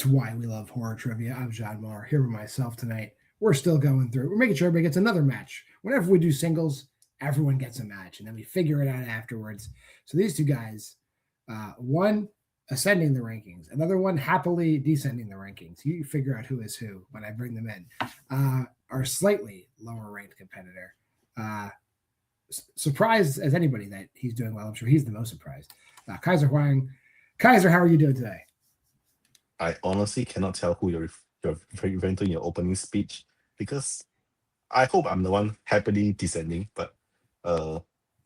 It's Why We Love Horror Trivia. I'm JWMaher here with myself tonight. We're still going through. We're making sure everybody gets another match. Whenever we do singles, everyone gets a match, and then we figure it out afterwards. So these two guys, one ascending the rankings, another one happily descending the rankings. You figure out who is who when I bring them in. Our slightly lower ranked competitor. Surprised as anybody that he's doing well. I'm sure he's the most surprised. Kaiser Huang. Kaiser, how are you doing today? I honestly cannot tell who you're referring to in your opening speech because I hope I'm the one happily descending. But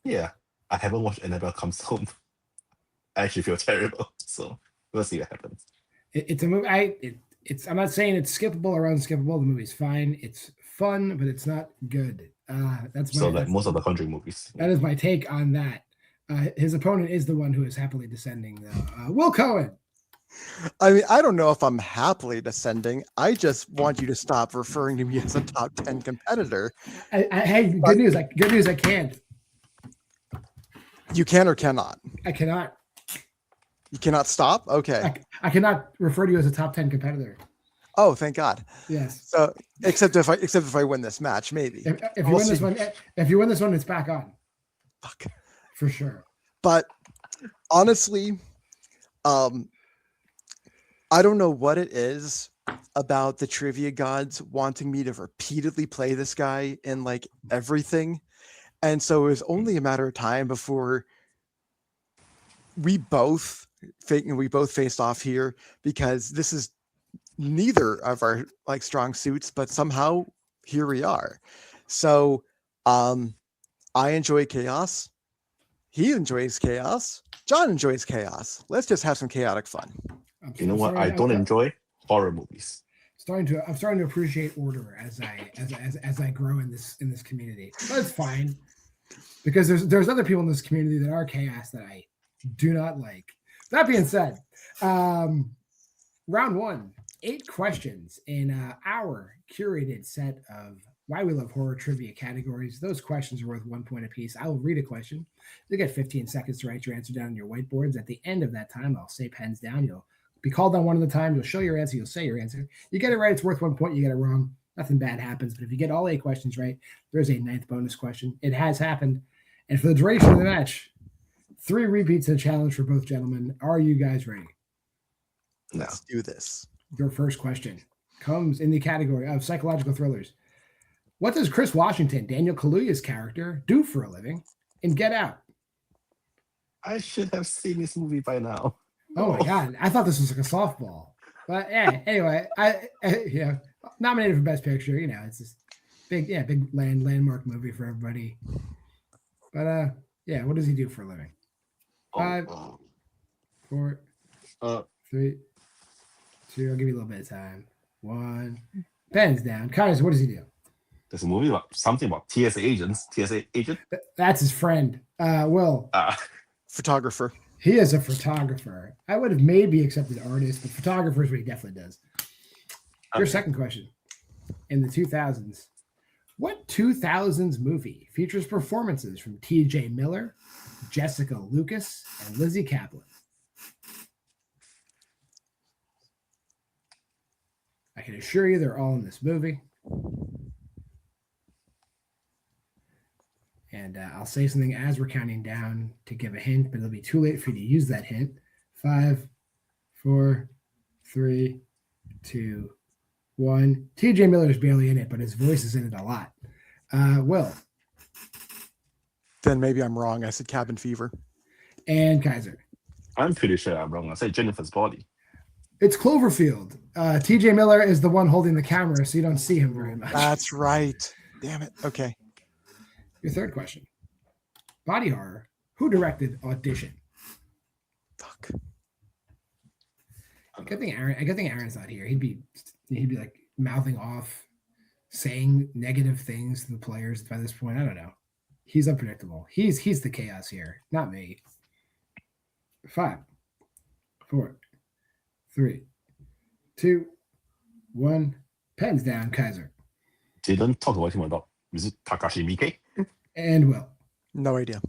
yeah, I haven't watched Annabelle Comes Home. I actually feel terrible. So we'll see what happens. It's a movie. I'm not saying it's skippable or unskippable. The movie's fine. It's fun, but it's not good. Like most of the Conjuring movies. That is my take on that. His opponent is the one who is happily descending, though. Will Cohen. I mean, I don't know if I'm happily descending. I just want you to stop referring to me as a top 10 competitor. Hey, good news. Good news. I can't. You can or cannot? I cannot. You cannot stop? Okay. I cannot refer to you as a top 10 competitor. Oh, thank God. Yes. So except if I win this match, maybe. If you win this one, it's back on. Fuck. For sure. But honestly, I don't know what it is about the trivia gods wanting me to repeatedly play this guy in like everything. And so it was only a matter of time before we both faced off here, because this is neither of our like strong suits, but somehow here we are. So I enjoy chaos. He enjoys chaos. John enjoys chaos. Let's just have some chaotic fun. You know what? I don't enjoy horror movies. I'm starting to appreciate order as I grow in this community. That's fine, because there's other people in this community that are chaos that I do not like. That being said, round one, 8 questions in our curated set of Why We Love Horror Trivia categories. Those questions are worth 1 point apiece. I will read a question. You get 15 seconds to write your answer down on your whiteboards. At the end of that time, I'll say pens down. You'll be called on one at a time. You'll show your answer. You'll say your answer. You get it right, it's worth 1 point. You get it wrong, nothing bad happens. But if you get all 8 questions right, there's a 9th bonus question. It has happened. And for the duration of the match, 3 repeats of the challenge for both gentlemen. Are you guys ready? Let's do this. Your first question comes in the category of psychological thrillers. What does Chris Washington, Daniel Kaluuya's character, do for a living in Get Out? I should have seen this movie by now. Oh my God. I thought this was like a softball. But yeah, anyway, nominated for Best Picture. You know, it's this big landmark movie for everybody. But yeah, what does he do for a living? 5, 4, 3, 2. I'll give you a little bit of time. 1. Pens down. Kaiser, what does he do? There's a movie about something about TSA agents. TSA agent? That's his friend. Will. Photographer. He is a photographer. I would have maybe accepted artist, but photographer is what he definitely does. Your second question. In the 2000s, what 2000s movie features performances from T.J. Miller, Jessica Lucas, and Lizzie Kaplan? I can assure you they're all in this movie. And I'll say something as we're counting down to give a hint, but it'll be too late for you to use that hint. 5, 4, 3, 2, 1. TJ Miller is barely in it, but his voice is in it a lot. Will. Then maybe I'm wrong. I said Cabin Fever. And Kaiser. I'm pretty sure I'm wrong. I said Jennifer's Body. It's Cloverfield. TJ Miller is the one holding the camera, so you don't see him very much. That's right. Damn it. Okay. Your third question. Body horror. Who directed Audition? Fuck. Good thing Aaron's not here. He'd be like mouthing off, saying negative things to the players by this point. I don't know. He's unpredictable. He's the chaos here, not me. 5, 4, 3, 2, 1. Pens down, Kaiser. Didn't talk about him a lot. Is it Takashi Miike? And Will. No idea.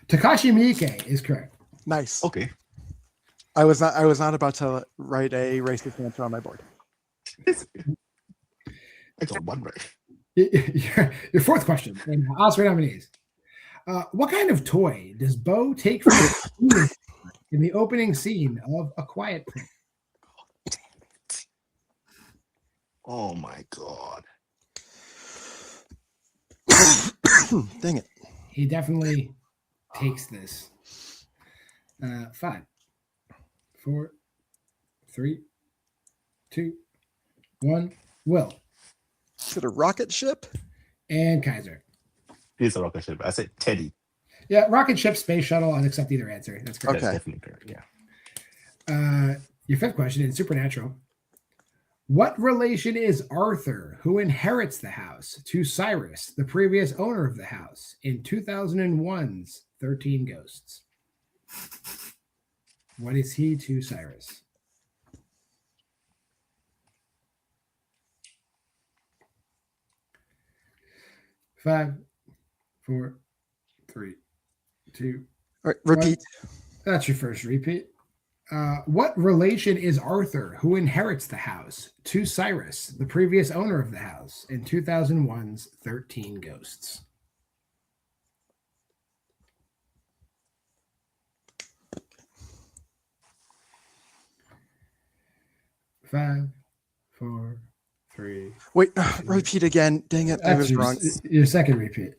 Takashi Miike is correct. Nice. Okay. I was not about to write a racist answer on my board. I got one right. Your fourth question in Oscar nominees. What kind of toy does Bo take from the in the opening scene of A Quiet Place? Oh my god. Dang it. He definitely takes this. 5, 4, 3, 2, 1. Will. Is it a rocket ship? And Kaiser. It's a rocket ship. I said Teddy. Yeah, rocket ship, space shuttle. I'll accept either answer. That's correct. Okay. That's definitely correct. Yeah. Your fifth question in Supernatural. What relation is Arthur, who inherits the house, to Cyrus, the previous owner of the house, in 2001's 13 Ghosts? What is he to Cyrus? Five, 4, 3, 2. All right, repeat. That's your first repeat. What relation is Arthur, who inherits the house, to Cyrus, the previous owner of the house, in 2001's 13 Ghosts? Five, 4, 3. Wait, repeat again. Dang it, I was wrong. Your second repeat.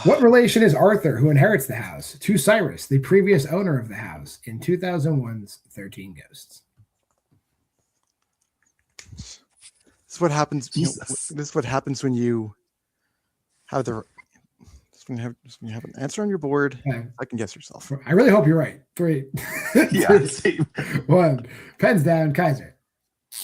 What relation is Arthur, who inherits the house, to Cyrus, the previous owner of the house, in 2001's 13 Ghosts? This is what happens. Jesus. This is what happens when you have the. When you have an answer on your board, I can guess yourself. I really hope you're right. 3, Yeah, same. 1. Pens down, Kaiser.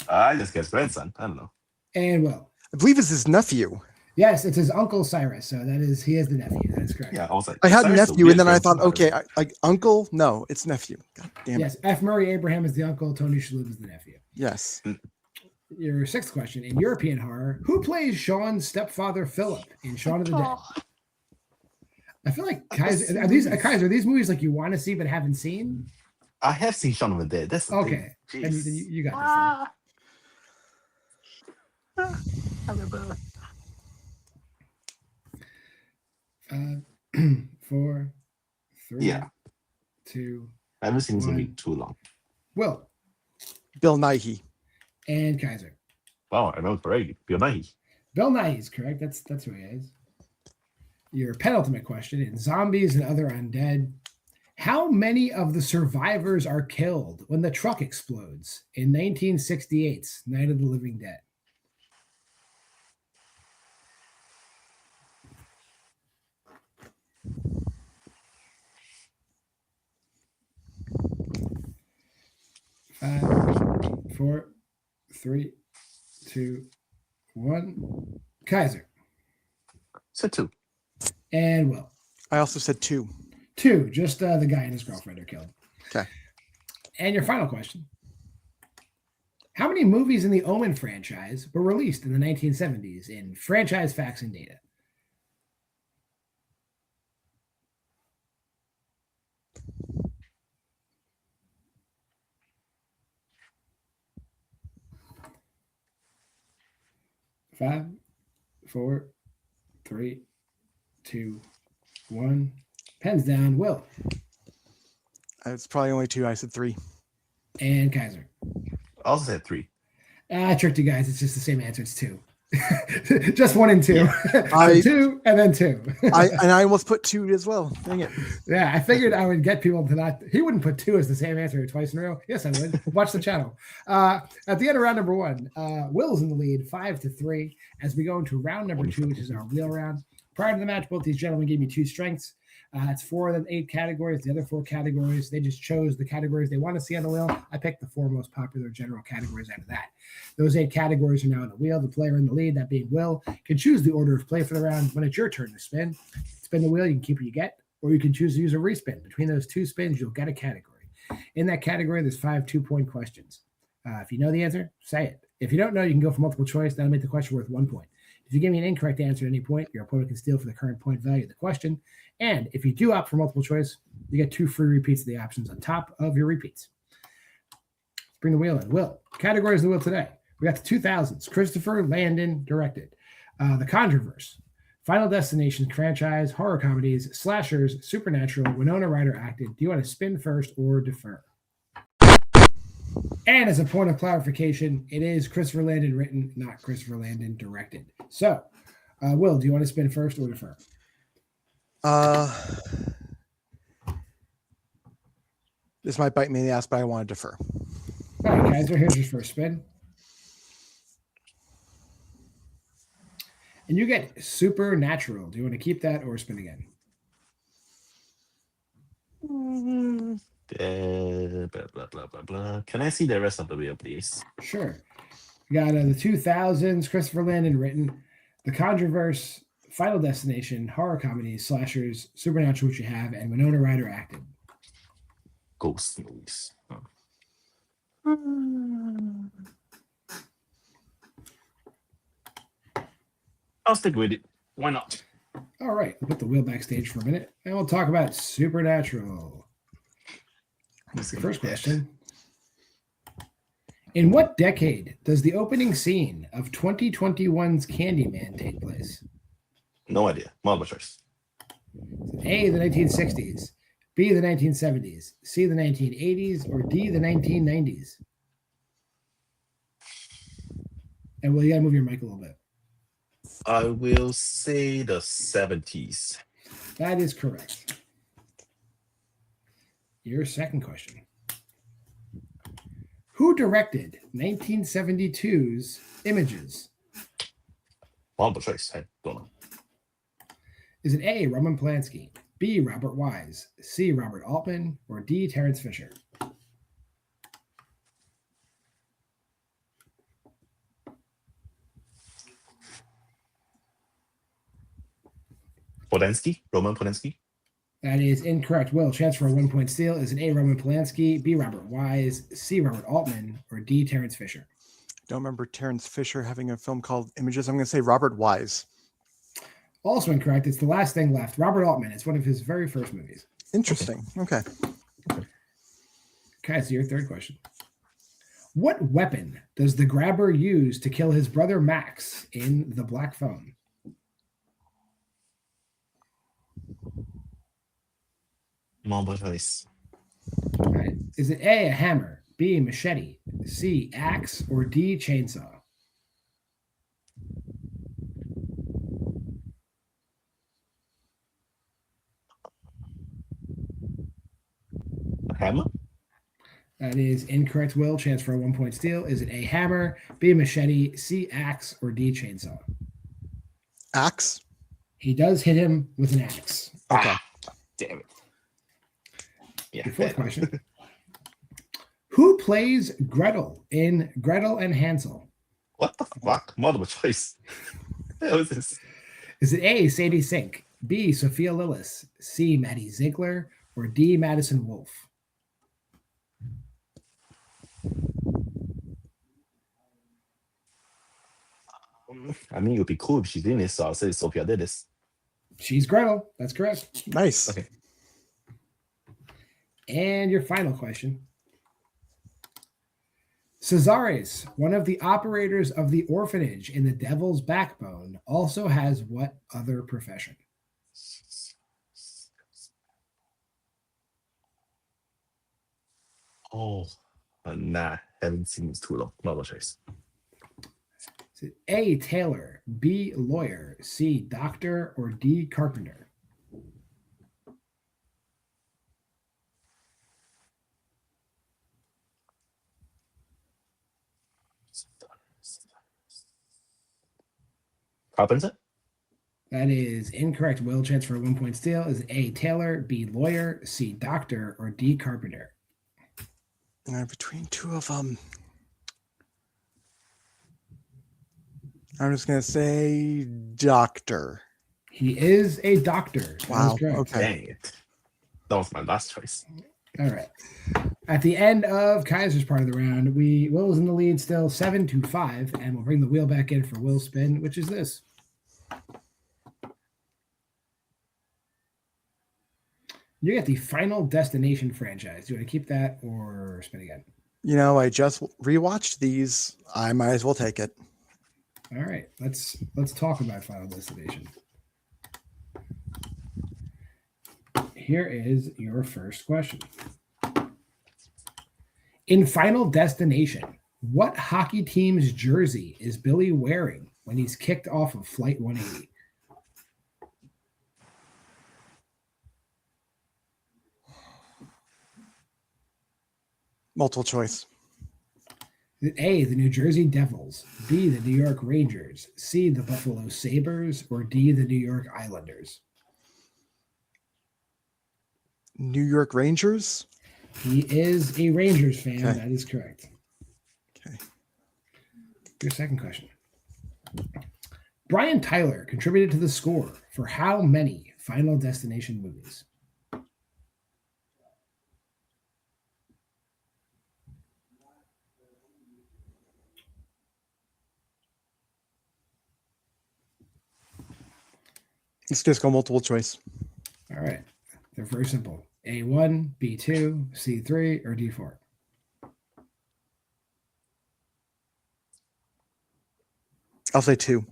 I just guessed grandson. I don't know. And Will. I believe it's his nephew. Yes, it's his uncle Cyrus. So he is the nephew. That is correct. Yeah, I was like, I had Cyrus nephew, the and then I weird thought, grandson. okay, like uncle. No, it's nephew. God damn it. Yes, F. Murray Abraham is the uncle. Tony Shalhoub is the nephew. Yes. Your sixth question in European horror: who plays Sean's stepfather Philip in Shaun of the Dead? I feel like Kaiser. Are these movies like you want to see but haven't seen? I have seen Shaun of the Dead. That's the Okay. thing. Then Jeez. you got I remember. this. 4, 3, Yeah. 2. I haven't seen this movie One. too long. Will Bill Nighy. and Kaiser. Wow, I remember correctly. Bill Nighy. Bill Nye is correct. That's who he is. Your penultimate question in Zombies and Other Undead: how many of the survivors are killed when the truck explodes in 1968's Night of the Living Dead? Five, 4, 3, 2, 1. Kaiser Said 2. and Will. I also said 2. 2, just the guy and his girlfriend are killed. Okay. And your final question: how many movies in the Omen franchise were released in the 1970s in franchise facts and data? Five, 4, 3, 2, 1. Pens down. Will It's probably only 2. I said 3. and Kaiser. I also said 3. I tricked you guys. It's just the same answer. It's 2. Just 1 and 2. I- 2 and then 2. I almost put 2 as well. Dang it. Yeah, I figured I would get people to not. He wouldn't put 2 as the same answer twice in a row. Yes, I would. Watch the channel. At the end of round number 1, Will's in the lead, 5-3. As we go into round number 2, which is our wheel round. Prior to the match, both these gentlemen gave me 2 strengths. It's 4 of the 8 categories. The other 4 categories, they just chose the categories they want to see on the wheel. I picked the 4 most popular general categories out of that. Those 8 categories are now on the wheel. The player in the lead, that being Will, can choose the order of play for the round. When it's your turn to spin the wheel, you can keep what you get, or you can choose to use a respin. Between those 2 spins, you'll get a category. In that category, there's 5 2-point questions. If you know the answer, say it. If you don't know, you can go for multiple choice. That'll make the question worth 1 point. If you give me an incorrect answer at any point, your opponent can steal for the current point value of the question. And if you do opt for multiple choice, you get 2 free repeats of the options on top of your repeats. bring the wheel in. Will, categories of the wheel today. We got the 2000s. Christopher Landon directed. The Controverse. Final Destination franchise, horror comedies, slashers, supernatural, Winona Ryder acted. Do you want to spin first or defer? And as a point of clarification, it is Christopher Landon written, not Christopher Landon directed. So, Will, do you want to spin first or defer? This might bite me in the ass, but I want to defer. All right, Kaiser, here's your first spin. And you get Supernatural. Do you want to keep that or spin again? Blah, blah, blah, blah, blah. Can I see the rest of the wheel, please? Sure. You got the 2000s, Christopher Landon written, The Controverse, Final Destination, horror comedies, slashers, supernatural, which you have, and Winona Ryder acted. Ghost movies. I'll stick with it. Why not? All right, we'll put the wheel backstage for a minute, and we'll talk about Supernatural. That's the first question. In what decade does the opening scene of 2021's Candyman take place? No idea. Multiple choice. A, the 1960s, B, the 1970s, C, the 1980s, or D, the 1990s? And Will, you gotta move your mic a little bit. I will say the 70s. That is correct. Your second question. Who directed 1972's Images? Multiple choice. I don't know. Is it A, Roman Polanski, B, Robert Wise, C, Robert Altman, or D, Terrence Fisher? Polanski? Roman Polanski? That is incorrect. Will, chance for a 1 point steal. Is it A, Roman Polanski, B, Robert Wise, C, Robert Altman, or D, Terrence Fisher? Don't remember Terrence Fisher having a film called Images. I'm going to say Robert Wise. Also incorrect. It's the last thing left. Robert Altman. It's one of his very first movies. Interesting. Okay. Okay, so your third question. What weapon does the grabber use to kill his brother Max in The Black Phone? Multiple choice. All right. Is it A, a hammer, B, machete, C, axe, or D, chainsaw? A hammer? That is incorrect, Will. Chance for a 1 point steal. Is it A, hammer, B, machete, C, axe, or D, chainsaw? Axe. He does hit him with an axe. Okay. Damn it. Yeah. Your fourth question. Who plays Gretel in Gretel and Hansel? What the fuck? Multiple choice. What the hell is this? Is it A, Sadie Sink, B, Sophia Lillis, C, Maddie Ziegler, or D, Madison Wolfe? I mean, it would be cool if she's in this, so I'll say Sophia did this. She's Gretel. That's correct. Nice. Okay. And your final question. Cesares, one of the operators of the orphanage in The Devil's Backbone, also has what other profession? Oh, nah. Haven't seen this too long. Multiple choice. Is it A, tailor, B, lawyer, C, doctor, or D, carpenter? Carpenter? That is incorrect. Will, chance for a 1 point steal. Is it A, tailor, B, lawyer, C, doctor, or D, carpenter? Between two of them. I'm just going to say doctor. He is a doctor. That is Wow. correct. Okay. Dang it. That was my last choice. All right. At the end of Kaiser's part of the round, Will is in the lead still 7-5, and we'll bring the wheel back in for Will's spin, which is this. You get the Final Destination franchise. Do you want to keep that or spin again? I just rewatched these. I might as well take it. All right, let's talk about Final Destination. Here is your first question. In Final Destination, what hockey team's jersey is Billy wearing when he's kicked off of Flight 180? Multiple choice. A, the New Jersey Devils, B, the New York Rangers, C, the Buffalo Sabres, or D, the New York Islanders? New York Rangers? He is a Rangers fan. Okay. That is correct. Okay. Your second question. Brian Tyler contributed to the score for how many Final Destination movies? Let's just go multiple choice. All right. They're very simple. A1, B2, C3, or D4? I'll say 2.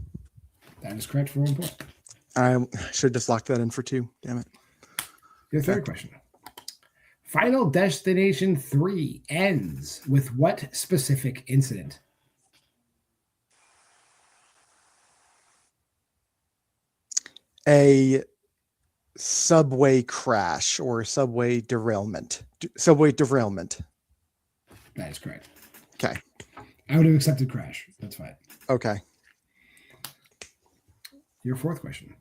That is correct for 1 point. I should just lock that in for 2. Damn it. Your third question. Final Destination 3 ends with what specific incident? A subway crash or subway derailment. Subway derailment. That is correct. Okay. I would have accepted crash. That's fine. Okay. Your fourth question.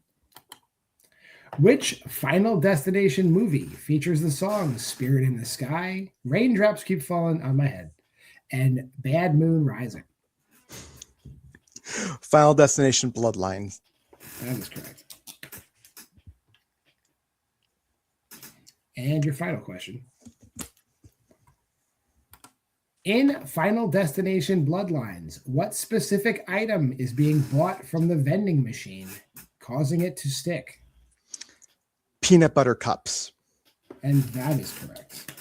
Which Final Destination movie features the songs Spirit in the Sky, Raindrops Keep Falling on My Head, and Bad Moon Rising? Final Destination Bloodlines. That is correct. And your final question. In Final Destination Bloodlines, what specific item is being bought from the vending machine, causing it to stick? Peanut butter cups. And that is correct.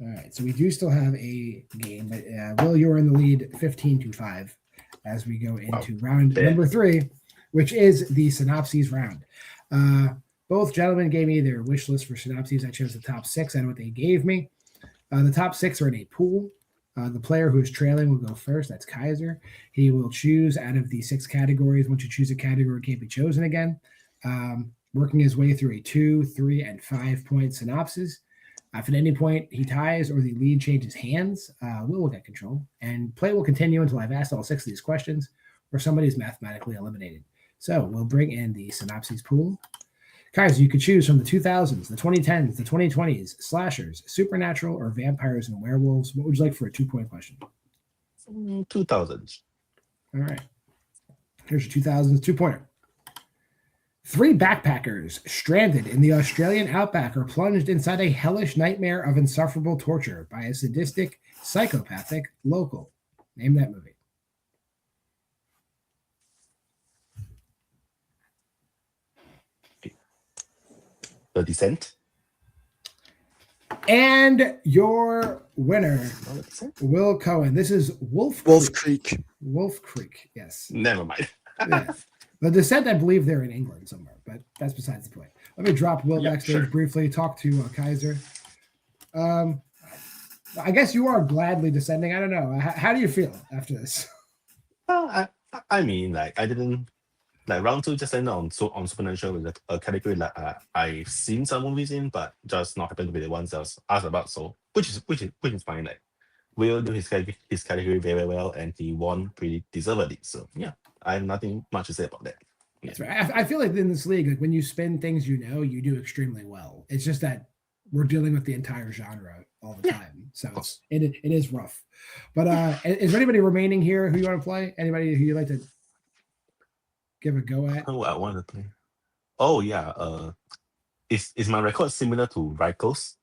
All right, so we do still have a game, but Will, you're in the lead 15-5 as we go into round number 3, which is the synopses round. Both gentlemen gave me their wish list for synopses. I chose the top 6 out of what they gave me. The top 6 are in a pool. The player who is trailing will go first. That's Kaiser. He will choose out of the 6 categories. Once you choose a category, it can't be chosen again. Working his way through a 2, 3, and 5-point synopsis. If at any point he ties or the lead changes hands, Will get control. And play will continue until I've asked all 6 of these questions or somebody is mathematically eliminated. So we'll bring in the synopses pool. Kaiser, you could choose from the 2000s, the 2010s, the 2020s, slashers, supernatural, or vampires and werewolves. What would you like for a 2-point question? 2000s. All right. Here's your 2000s 2-pointer. 3 backpackers stranded in the Australian outback are plunged inside a hellish nightmare of insufferable torture by a sadistic, psychopathic local. Name that movie. The Descent. And your winner, No, The Descent? Will Cohen. This is Wolf Creek. Wolf Creek, yes. Never mind. Yeah. The Descent, I believe they're in England somewhere, but that's besides the point. Let me drop Will backstage briefly, talk to Kaiser. I guess you are gladly descending. I don't know. How do you feel after this? I mean, like, I didn't like round 2 just ended on Supernatural with a category that I've seen some movies in, but just not happen to be the ones I was asked about. So which is fine. Like, Will do his category very well, and he won pretty deservedly. So yeah, I have nothing much to say about that. Yeah. That's right. I feel like in this league, like when you spin things, you do extremely well. It's just that we're dealing with the entire genre all the time, so it is rough. But is there anybody remaining here who you want to play? Anybody who you like to give a go at? Oh, I want to play. Oh yeah. Is my record similar to Ryko's?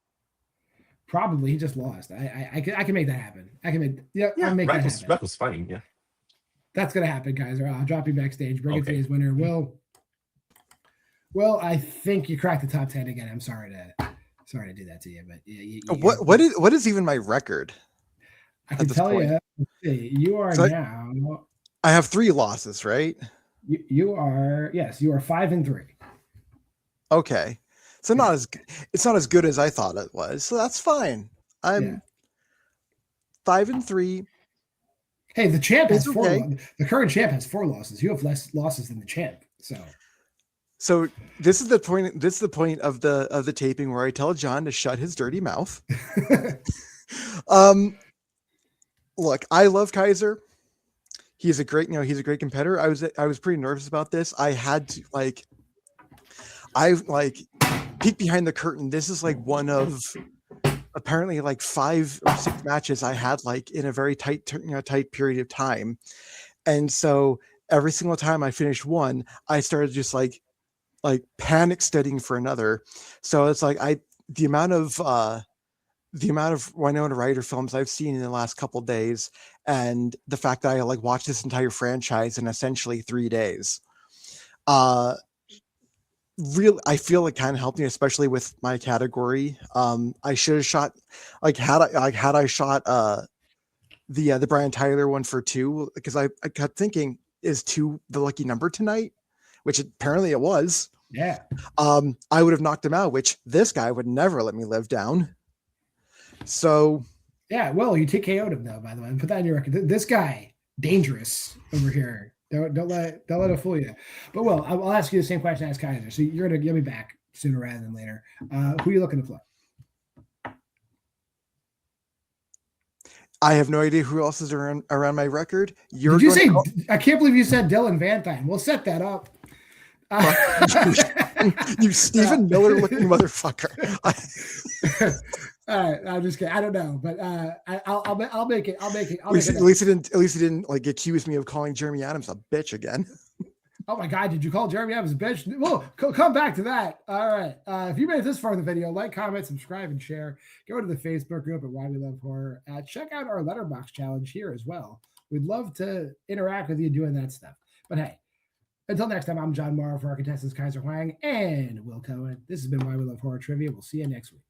Probably. He just lost. I can make that happen. I'll make that happen. Ryko's fine. Yeah. That's gonna happen, guys. I'll drop you backstage. Bring it to his winner. Will, I think you cracked the top 10 again. I'm sorry to Sorry to do that to you, but What is even my record? I can tell you. Let's see, you are now. I have 3 losses, right? You are, yes, you are 5-3. Okay, so it's not as good as I thought it was, so that's fine. I'm 5-3. Hey, the champ has okay. 4. The current champ has 4 losses. You have less losses than the champ. So this is the point. This is the point of the taping where I tell John to shut his dirty mouth. Look, I love Kaiser. He's a great competitor. I was pretty nervous about this. I had to peek behind the curtain. This is like one of apparently like 5 or 6 matches I had like in a very tight period of time. And so every single time I finished one, I started just like panic studying for another. So it's like the amount of Winona Ryder films I've seen in the last couple days, and the fact that I like watched this entire franchise in essentially 3 days, I feel it kind of helped me, especially with my category. I should have shot had I shot the Brian Tyler one for 2, because I kept thinking, is 2 the lucky number tonight? Which apparently it was. Yeah. I would have knocked him out, which this guy would never let me live down. So yeah, well, you TKO'd him though, by the way, and put that in your record. This guy, dangerous over here. Don't let it fool you. But well, I'll ask you the same question I asked Kaiser. So you're gonna get me back sooner rather than later. Who are you looking to play? I have no idea who else is around my record. Did you say? I can't believe you said Dylan Van Dyne. We'll set that up. You Stephen Miller looking motherfucker. All right, I'm just kidding. I don't know, but I'll make it. At least he didn't like accuse me of calling Jeremy Adams a bitch again. Oh my God, did you call Jeremy Adams a bitch? Well, come back to that. All right. If you made it this far in the video, like, comment, subscribe, and share. Go to the Facebook group at Why We Love Horror. Check out our Letterboxd challenge here as well. We'd love to interact with you doing that stuff. But hey, until next time, I'm JWMaher for our contestants Kaiser, Huang, and Will Cohen. This has been Why We Love Horror Trivia. We'll see you next week.